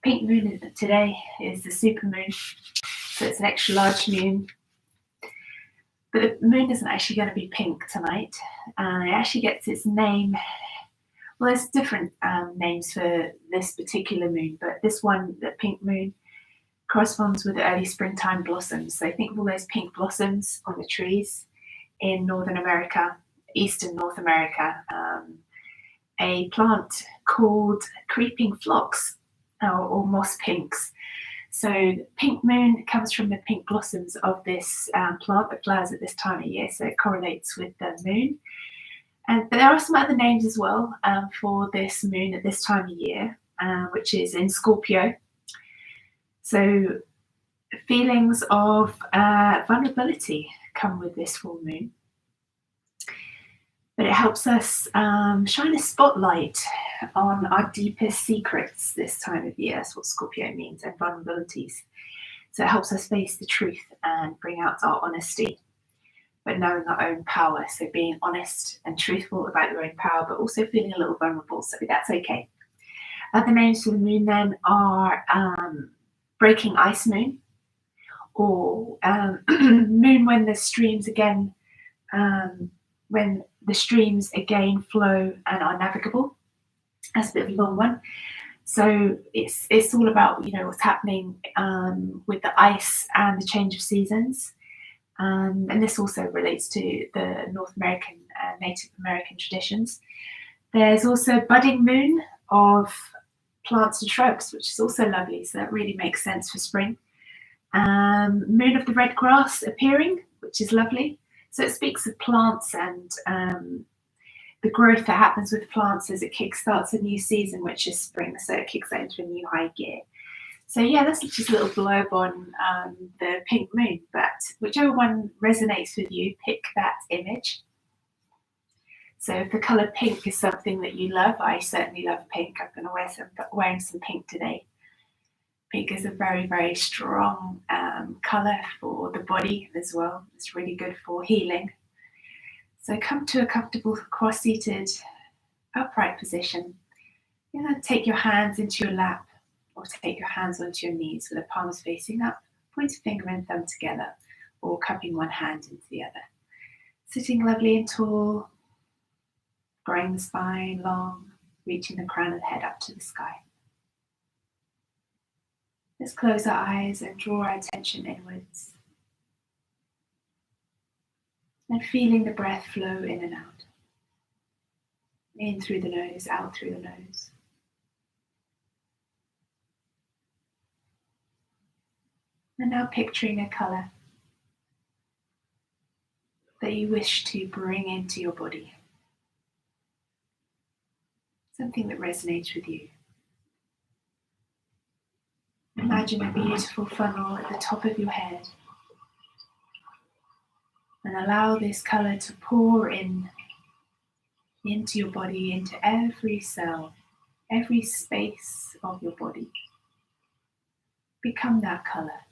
pink moon today is the super moon, so it's an extra large moon. But the moon isn't actually going to be pink tonight. It actually gets its name. Well, there's different names for this particular moon, but this one, the pink moon, corresponds with the early springtime blossoms. So think of all those pink blossoms on the trees in Northern America, Eastern North America. A plant called creeping phlox or moss pinks. So pink moon comes from the pink blossoms of this plant that flowers at this time of year, so it correlates with the moon. But there are some other names as well for this moon at this time of year, which is in Scorpio. So feelings of vulnerability come with this full moon. But it helps us shine a spotlight on our deepest secrets this time of year. That's what Scorpio means, and vulnerabilities. So it helps us face the truth and bring out our honesty, but knowing our own power. So being honest and truthful about your own power, but also feeling a little vulnerable. So that's okay. Other names for the moon then are breaking ice moon, or moon when the streams again, when the streams again flow and are navigable. That's a bit of a long one. So it's all about, you know, what's happening with the ice and the change of seasons. And this also relates to the North American, Native American traditions. There's also budding moon of plants and shrubs, which is also lovely. So that really makes sense for spring. Moon of the red grass appearing, which is lovely. So it speaks of plants and the growth that happens with plants as it kickstarts a new season, which is spring. So it kicks that into a new high gear. So yeah, that's just a little blurb on the pink moon. But whichever one resonates with you, pick that image. So if the colour pink is something that you love, I certainly love pink. I'm going to wearing some pink today. Pink is a very, very strong colour for the body as well. It's really good for healing. So come to a comfortable cross-seated upright position. You're going to take your hands into your lap, or take your hands onto your knees with the palms facing up, pointer finger and thumb together, or cupping one hand into the other. Sitting lovely and tall, growing the spine long, reaching the crown of the head up to the sky. Let's close our eyes and draw our attention inwards. And feeling the breath flow in and out. In through the nose, out through the nose. And now picturing a colour that you wish to bring into your body. Something that resonates with you. Imagine a beautiful funnel at the top of your head, and allow this colour to pour in into your body, into every cell, every space of your body. Become that colour.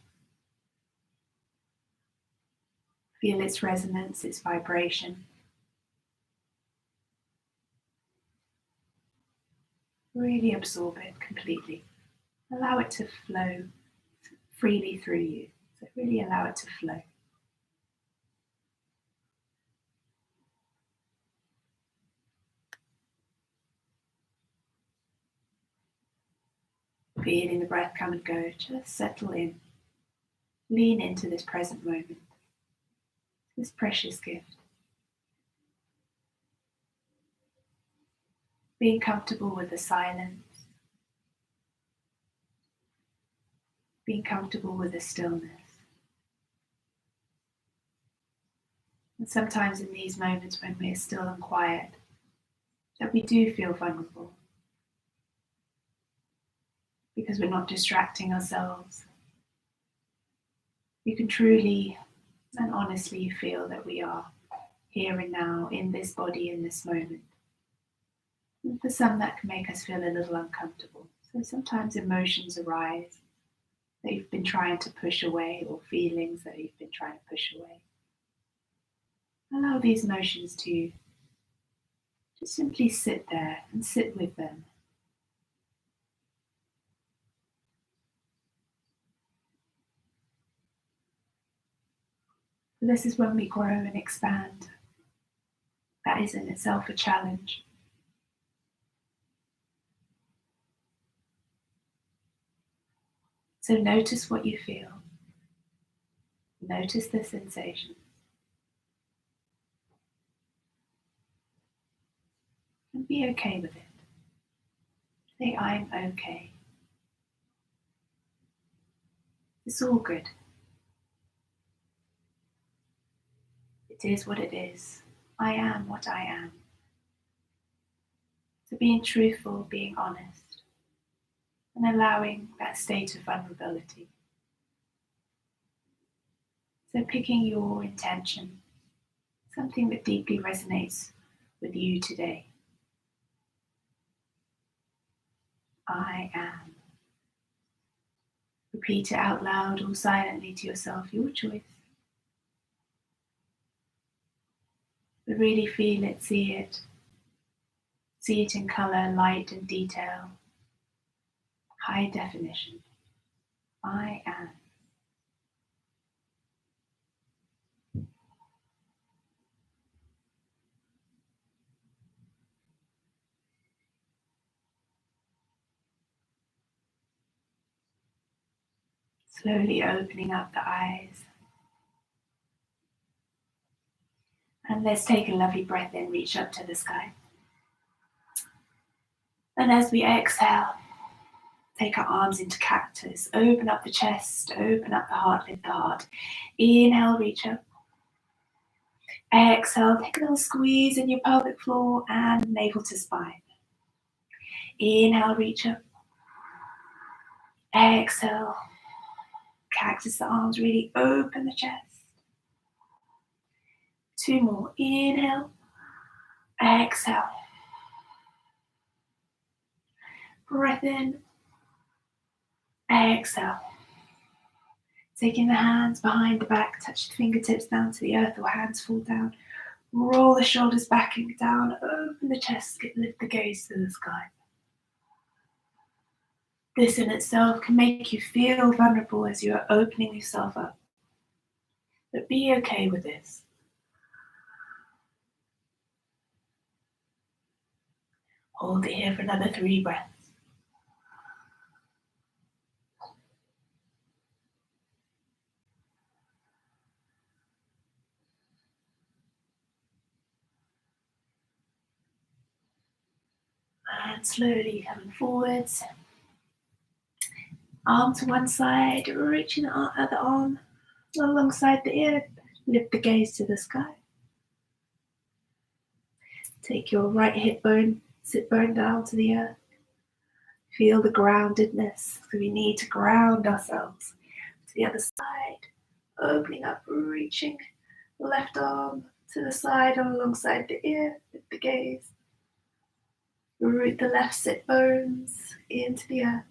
Feel its resonance, its vibration. Really absorb it completely. Allow it to flow freely through you. So really allow it to flow. Feeling the breath come and go, just settle in. Lean into this present moment, this precious gift. Being comfortable with the silence. Being comfortable with the stillness. And sometimes in these moments when we're still and quiet, that we do feel vulnerable. Because we're not distracting ourselves. You can truly and honestly feel that we are here and now in this body in this moment. And for some that can make us feel a little uncomfortable. So sometimes emotions arise that you've been trying to push away, or feelings that you've been trying to push away. Allow these emotions to just simply sit there and sit with them. This is when we grow and expand. That is in itself a challenge. So notice what you feel. Notice the sensation. And be okay with it. Say, I'm okay. It's all good. It is what it is. I am what I am. So being truthful, being honest, and allowing that state of vulnerability. So picking your intention, something that deeply resonates with you today. I am. Repeat it out loud or silently to yourself, your choice. But really feel it, see it. See it in colour, light and detail. High definition. I am. Slowly opening up the eyes. And let's take a lovely breath in, reach up to the sky. And as we exhale, take our arms into cactus, open up the chest, open up the heart, lift the heart. Inhale, reach up. Exhale, take a little squeeze in your pelvic floor and navel to spine. Inhale, reach up. Exhale, cactus the arms, really open the chest. 2 more. Inhale, exhale. Breath in, exhale. Taking the hands behind the back, touch the fingertips down to the earth or hands fall down. Roll the shoulders back and down, open the chest, lift the gaze to the sky. This in itself can make you feel vulnerable as you are opening yourself up. But be okay with this. Hold it here for another 3 breaths. And slowly coming forwards. Arm to one side, reaching the other arm alongside the ear. Lift the gaze to the sky. Take your right hip bone, sit bone down to the earth. Feel the groundedness. So we need to ground ourselves. To the other side. Opening up, reaching the left arm to the side and alongside the ear. Lift the gaze. Root the left sit bones into the earth.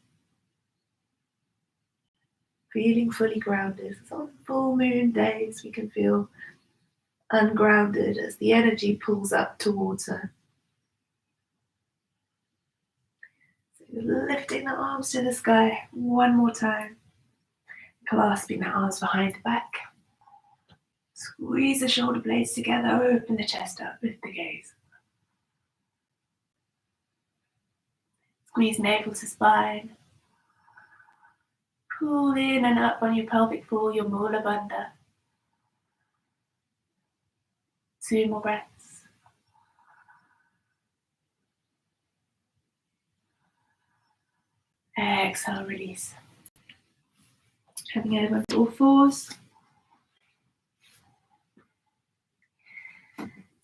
Feeling fully grounded. So on full moon days, we can feel ungrounded as the energy pulls up towards her. So lifting the arms to the sky one more time. Clasping the arms behind the back. Squeeze the shoulder blades together, open the chest up, lift the gaze. Squeeze navel to spine. Pull in and up on your pelvic floor, your Mula Bandha. 2 more breaths. Exhale, release. Coming over to all fours.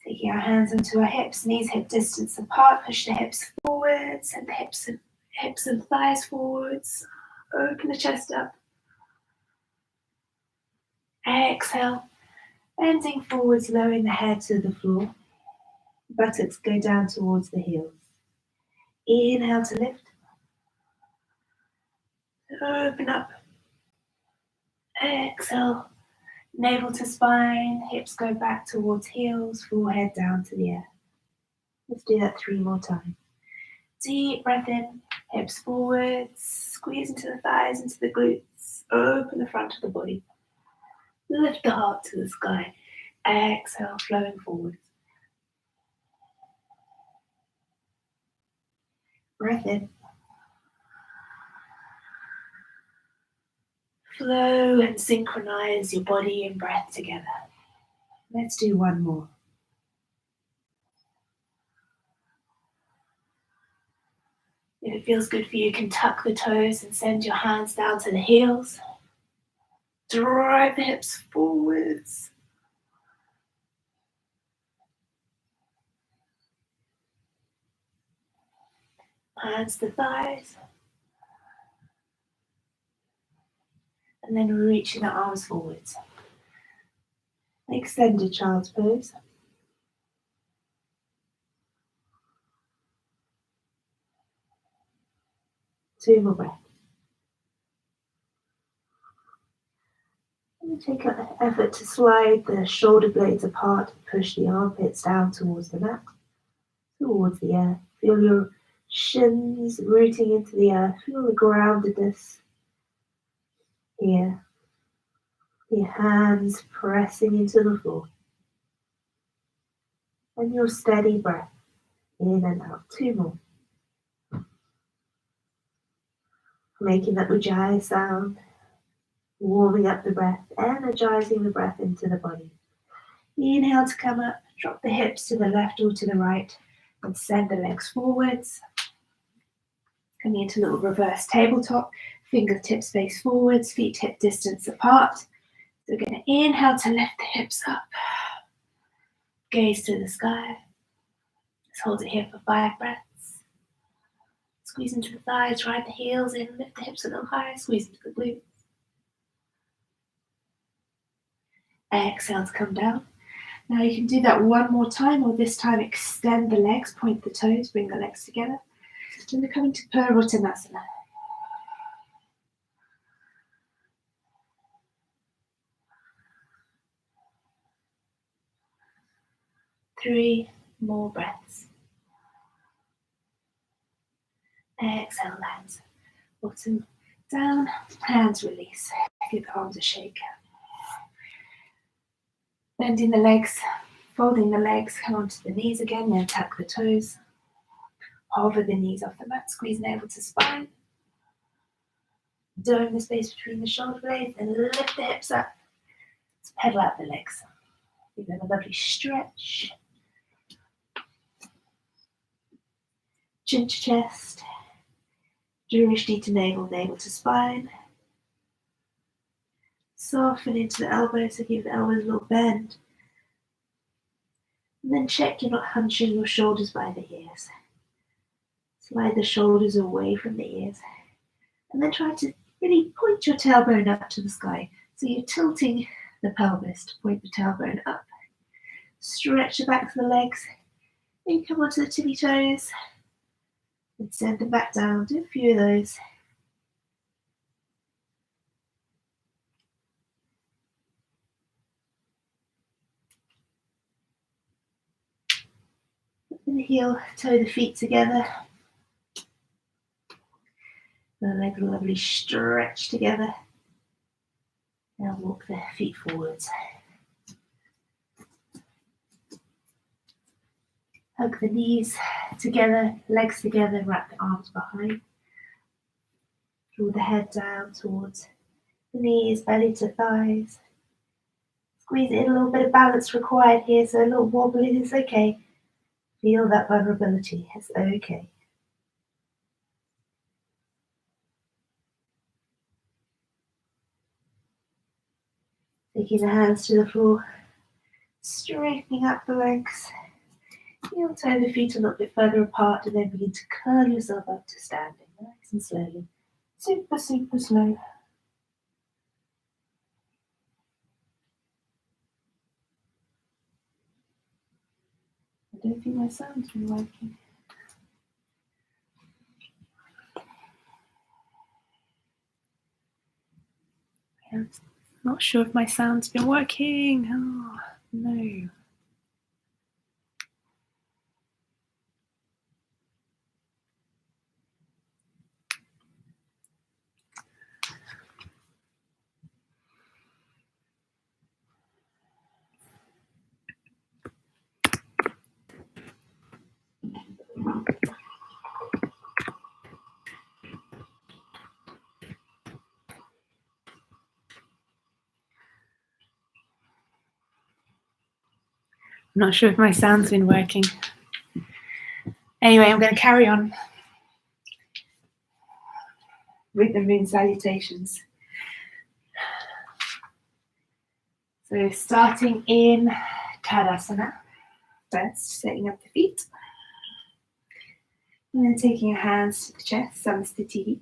Taking our hands onto our hips, knees hip distance apart. Push the hips forwards and the hips and thighs forwards. Open the chest up. Exhale. Bending forwards, lowering the head to the floor. Buttocks go down towards the heels. Inhale to lift. Open up. Exhale. Navel to spine, hips go back towards heels, forehead down to the earth. Let's do that 3 more times. Deep breath in, hips forwards, squeeze into the thighs, into the glutes, open the front of the body. Lift the heart to the sky. Exhale, flowing forward. Breath in. Flow and synchronize your body and breath together. Let's do one more. If it feels good for you, you can tuck the toes and send your hands down to the heels. Drive the hips forwards. Hands to thighs. And then reaching the arms forwards. Extended child's pose. Two more breaths. And take an effort to slide the shoulder blades apart, push the armpits down towards the mat, towards the earth. Feel your shins rooting into the earth. Feel the groundedness here. Your hands pressing into the floor. And your steady breath in and out. Two more. Making that ujjayi sound. Warming up the breath, energizing the breath into the body. Inhale to come up, drop the hips to the left or to the right, and send the legs forwards. Coming into a little reverse tabletop, fingertips face forwards, feet hip distance apart. So we're going to inhale to lift the hips up. Gaze to the sky. Let's hold it here for 5 breaths. Squeeze into the thighs, ride the heels in, lift the hips a little higher, squeeze into the glutes. Exhale to come down. Now you can do that one more time, or this time extend the legs, point the toes, bring the legs together. Then we're coming to Tadasana. Three more breaths. Exhale, hands bottom down, hands release. Give the arms a shake. Bending the legs, folding the legs, come onto the knees again, then tuck the toes. Hover the knees off the mat, squeeze navel to spine. Dome the space between the shoulder blades, and lift the hips up. Let's pedal out the legs. Give them a lovely stretch. Chin to chest. Drishti to navel, navel to spine. Soften into the elbows, so give the elbows a little bend. And then check you're not hunching your shoulders by the ears. Slide the shoulders away from the ears. And then try to really point your tailbone up to the sky. So you're tilting the pelvis to point the tailbone up. Stretch the backs of the legs. Then come onto the tippy toes. And send them back down. Do a few of those. And the heel, toe the feet together. The legs are lovely stretch together. Now walk the feet forwards. Hug the knees together, legs together, wrap the arms behind. Draw the head down towards the knees, belly to thighs. Squeeze it in, a little bit of balance required here, so a little wobbling is okay. Feel that vulnerability, it's okay. Taking the hands to the floor, straightening up the legs. You'll toe the feet a little bit further apart and then begin to curl yourself up to standing, nice and slowly. Super, super slow. I don't think my sound's been working. I'm not sure if my sound's been working. Oh, no. not sure if my sound's been working. Anyway, I'm going to carry on with the moon salutations. So starting in Tadasana, first setting up the feet. And then taking your hands to the chest, Samastiti.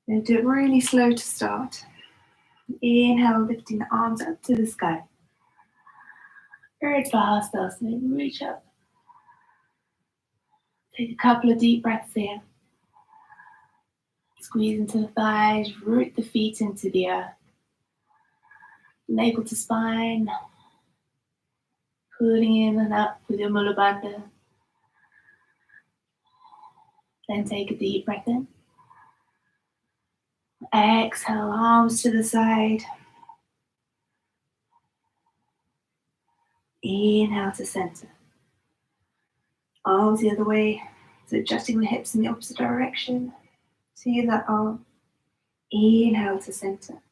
Then do it really slow to start. Inhale, lifting the arms up to the sky. Urdhva, reach up. Take a couple of deep breaths in. Squeeze into the thighs, root the feet into the earth. Navel to spine. Pulling in and up with your Mula Bandha. Then take a deep breath in. Exhale, arms to the side. Inhale to center. Arms the other way. So adjusting the hips in the opposite direction. See that arm. Inhale to center.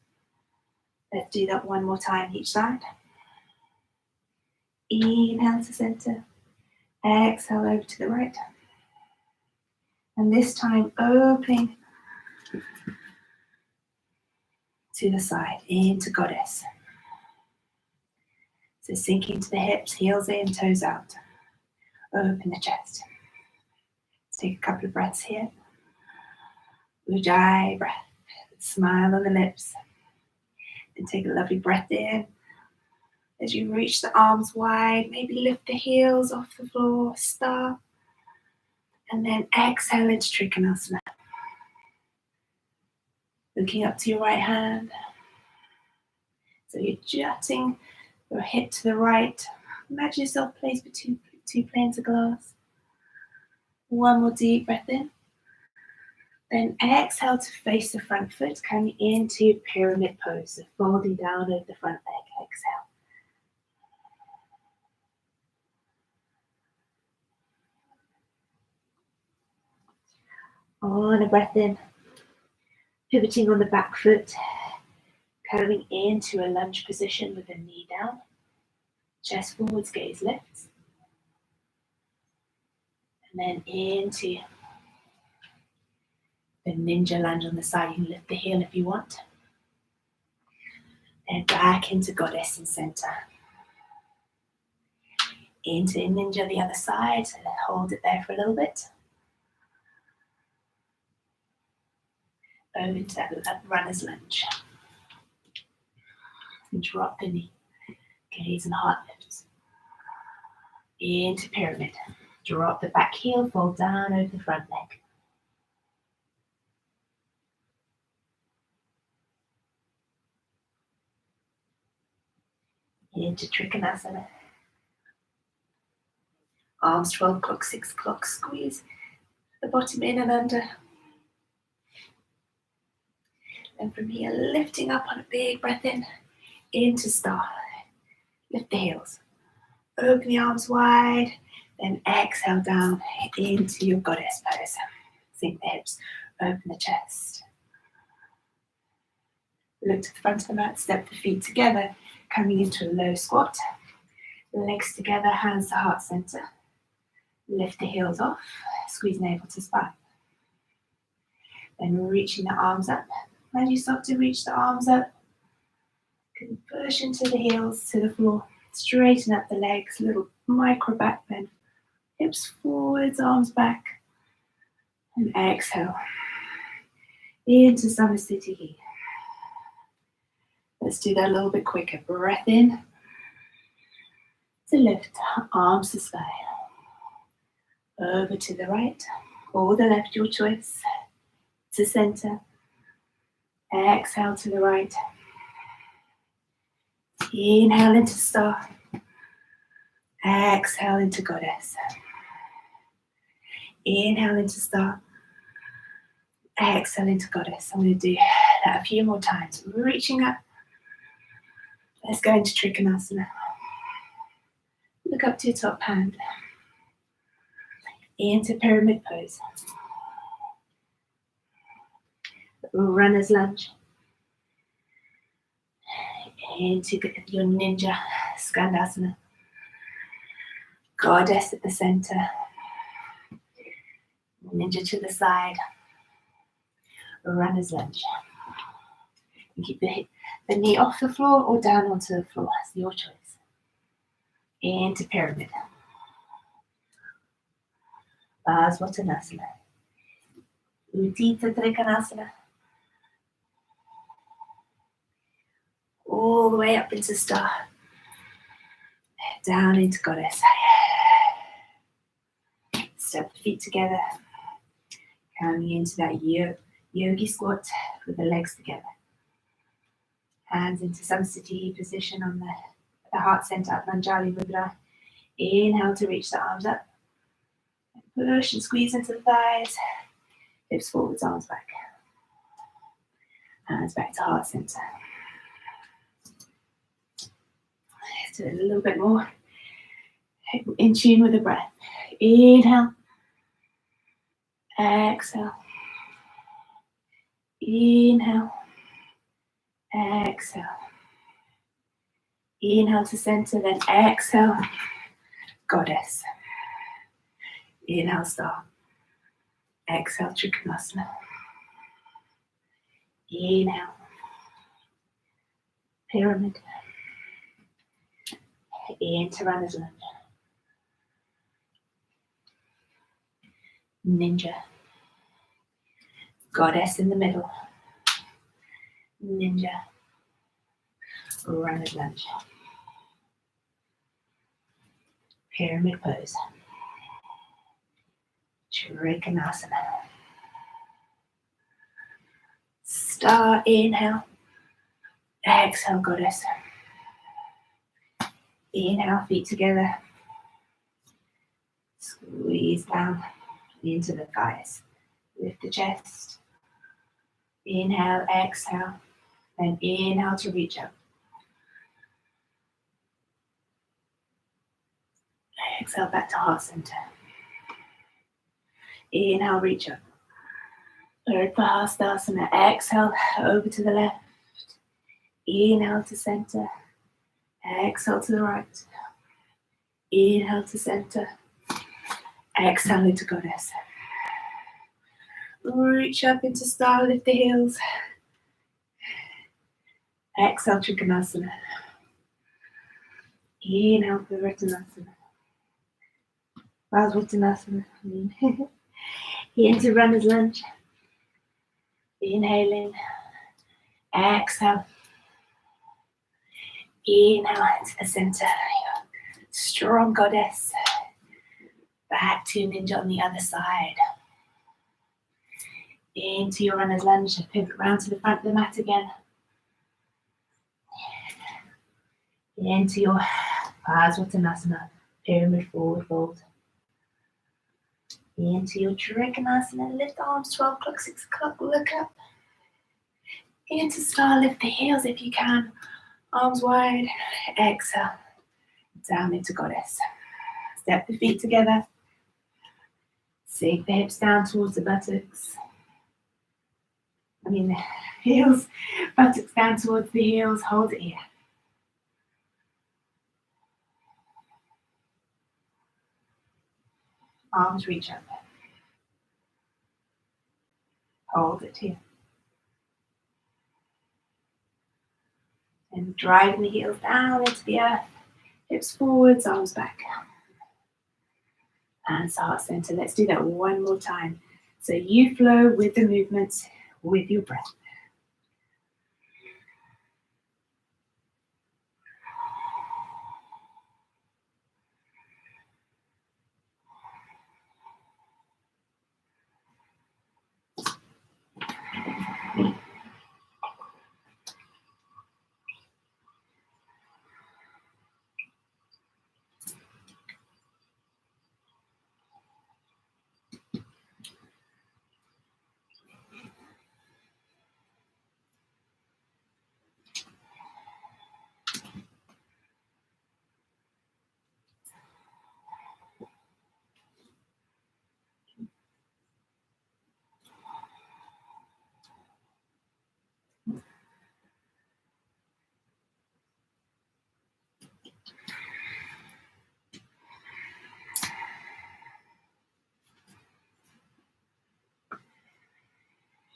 Let's do that one more time each side. Inhale to center. Exhale over to the right. And this time opening to the side, into Goddess. So sink into the hips, heels in, toes out. Open the chest. Let's take a couple of breaths here. Ujjayi breath. Smile on the lips. And take a lovely breath in. As you reach the arms wide, maybe lift the heels off the floor, start. And then exhale into Trikonasana. Looking up to your right hand. So you're jutting your hip to the right. Imagine yourself placed between two planes of glass. One more deep breath in. Then exhale to face the front foot, coming into pyramid pose. So folding down over the front leg. Exhale. On a breath in. Pivoting on the back foot. Coming into a lunge position with the knee down. Chest forwards, gaze lifts. And then into the ninja lunge on the side. You can lift the heel if you want. And back into Goddess in center. Into ninja the other side. So hold it there for a little bit. Over into that runner's lunge. And drop the knee. Gaze and heart lifts. Into pyramid. Drop the back heel, fold down over the front leg. Into Trikonasana. Arms 12 o'clock, 6 o'clock, squeeze the bottom in and under. And from here, lifting up on a big breath in, into star. Lift the heels. Open the arms wide, then exhale down into your Goddess pose. Sink the hips, open the chest. Look to the front of the mat, step the feet together, coming into a low squat. Legs together, hands to heart center. Lift the heels off, squeeze navel to spine. Then reaching the arms up. As you start to reach the arms up, you can push into the heels to the floor. Straighten up the legs, little micro back bend. Hips forwards, arms back. And exhale. Into Samastiti. Let's do that a little bit quicker. Breath in. To lift, arms to sky. Over to the right or the left, your choice. To center. Exhale to the right. Inhale into star. Exhale into Goddess. Inhale into star. Exhale into Goddess. I'm going to do that a few more times. Reaching up. Let's go into Trikonasana. Look up to your top hand. Into pyramid pose. Runner's lunge. Into your ninja skandasana. Goddess at the center. Ninja to the side. Runner's lunge. You keep the knee off the floor or down onto the floor. It's your choice. Into pyramid. Svanasana. Utthita Trikonasana. All the way up into star. Down into goddess. Step the feet together. Coming into that yogi squat with the legs together. Hands into Samsati position on the heart center at Manjali Mudra. Inhale to reach the arms up. Push and squeeze into the thighs. Hips forwards, arms back. Hands back to heart center. Let's do it a little bit more. In tune with the breath. Inhale. Exhale. Inhale. Exhale. Inhale to center, then exhale. Goddess. Inhale, star. Exhale, Trikonasana. Inhale. Pyramid. Into runner's lunge. Ninja. Goddess in the middle. Ninja. Runner's lunge. Pyramid pose. Trikonasana. Star, inhale. Exhale, goddess. Inhale, feet together. Squeeze down into the thighs. Lift the chest. Inhale, exhale. Then inhale to reach up. Exhale back to heart center. Inhale, reach up. Urdhva exhale over to the left. Inhale to center. Exhale to the right. Inhale to center. Exhale into goddess. Reach up into star, lift the heels. Exhale, Trikonasana. Inhale, Parivartanasana. Svanasana. Into runner's lunge. Inhaling. Exhale. Inhale into the center. Strong goddess. Back to ninja on the other side. Into your runner's lunge. Pivot round to the front of the mat again. Into your Svanasana. Pyramid forward fold. Into your Trikonasana. Lift the arms 12 o'clock, 6 o'clock. Look up. Into star. Lift the heels if you can. Arms wide. Exhale. Down into goddess. Step the feet together. Sink the hips down towards the buttocks. The heels. Buttocks down towards the heels. Hold it here. Arms reach up. Hold it here. And driving the heels down into the earth. Hips forwards, arms back. And heart center. Let's do that one more time. So you flow with the movements, with your breath.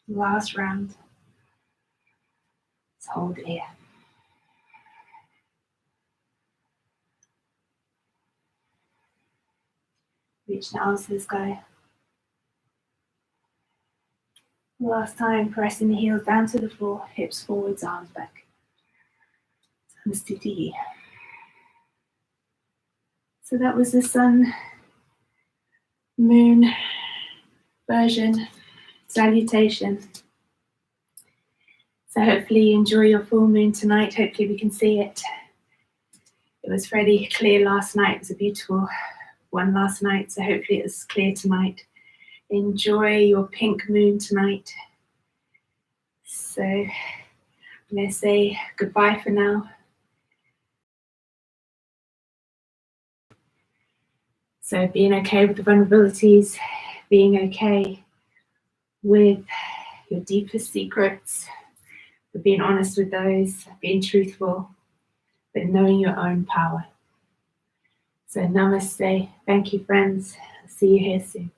Last round. Let's hold it here. Reach the arms to the sky. Last time, pressing the heels down to the floor, hips forwards, arms back. Samastiti. So that was the sun, moon version, salutation. So hopefully you enjoy your full moon tonight. Hopefully we can see it. It was fairly clear last night. It was a beautiful one last night. So hopefully it's clear tonight. Enjoy your pink moon tonight. So I'm going to say goodbye for now. So being okay with the vulnerabilities, being okay with your deepest secrets, but being honest with those, being truthful, but knowing your own power. So namaste. Thank you, friends. See you here soon.